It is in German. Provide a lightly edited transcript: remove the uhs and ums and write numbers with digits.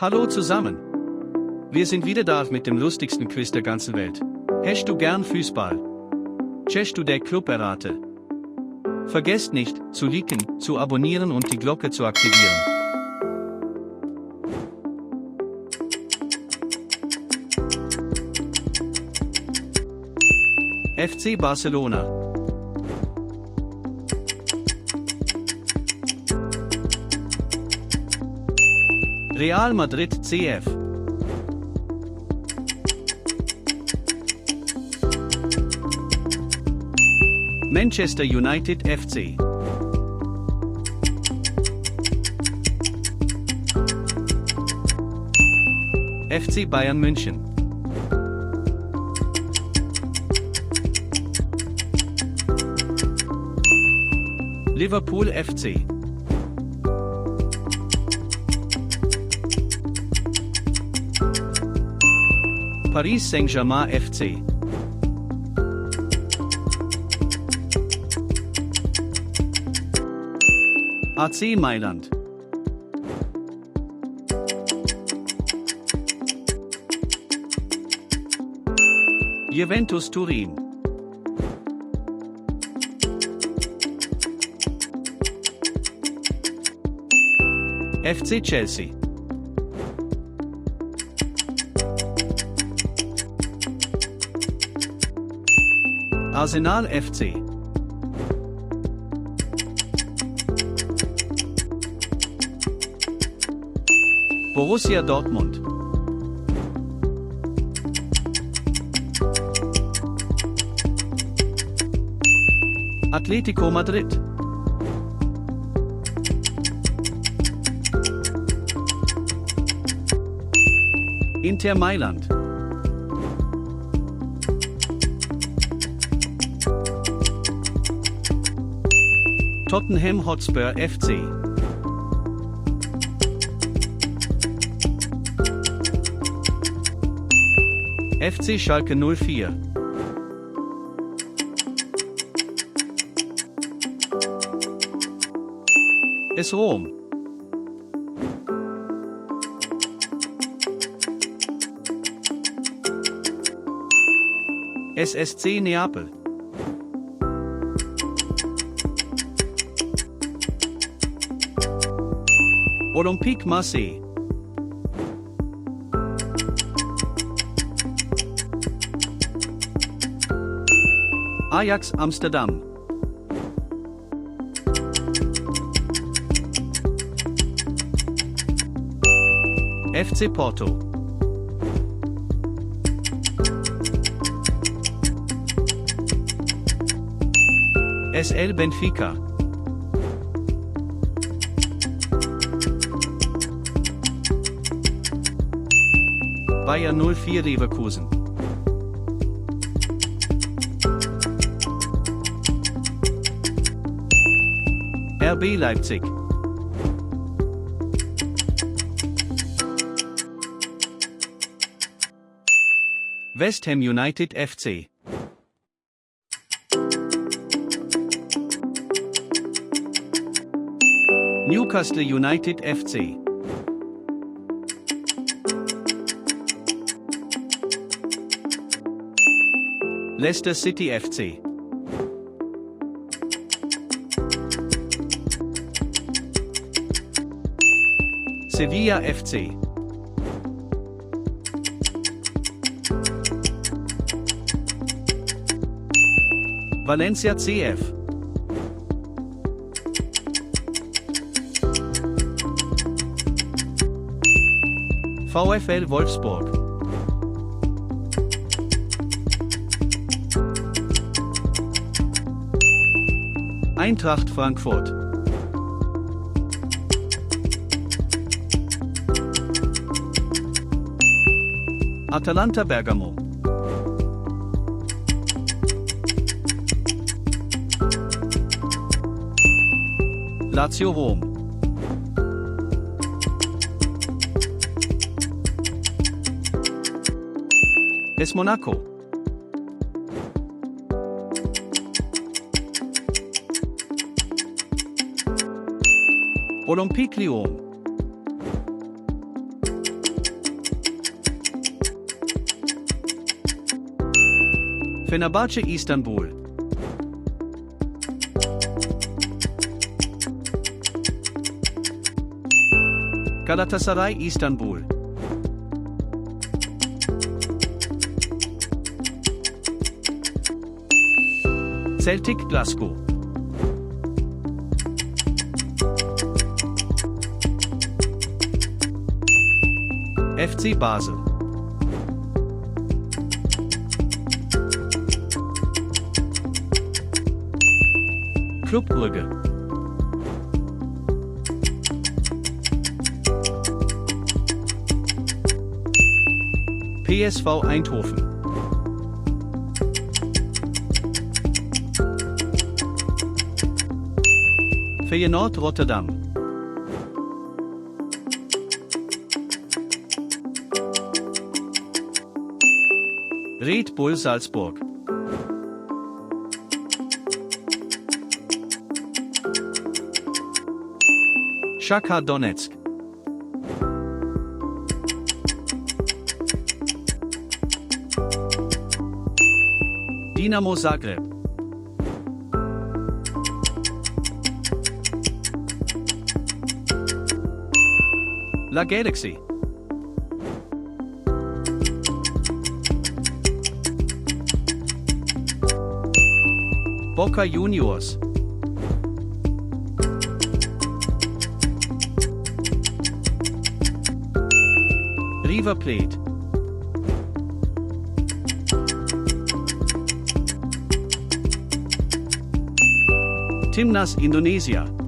Hallo zusammen. Wir sind wieder da mit dem lustigsten Quiz der ganzen Welt. Hast du gern Fußball? Chest du der Club errate? Vergesst nicht, zu liken, zu abonnieren und die Glocke zu aktivieren. FC Barcelona. Real Madrid CF. Manchester United FC. FC Bayern München. Liverpool FC. Paris Saint-Germain FC. AC Mailand. Juventus Turin. FC Chelsea. Arsenal FC. Borussia Dortmund. Atletico Madrid. Inter Mailand. Tottenham Hotspur FC. FC Schalke 04. AS Rom. SSC Neapel. Olympique Marseille. Ajax Amsterdam. FC Porto. SL Benfica. Bayer 04 Leverkusen. RB Leipzig. West Ham United FC. Newcastle United FC. Leicester City FC. Sevilla FC. Valencia CF. VfL Wolfsburg. Eintracht Frankfurt. Atalanta Bergamo. Lazio Rom. AS Monaco. Olympique Lyon. Fenerbahce Istanbul. Galatasaray Istanbul. Celtic Glasgow. FC Basel. Club Brugge. PSV Eindhoven. Feyenoord Rotterdam. Red Bull Salzburg. Shakhtar Donetsk. Dinamo Zagreb. La Galaxy. Boca Juniors. River Plate. Timnas Indonesia.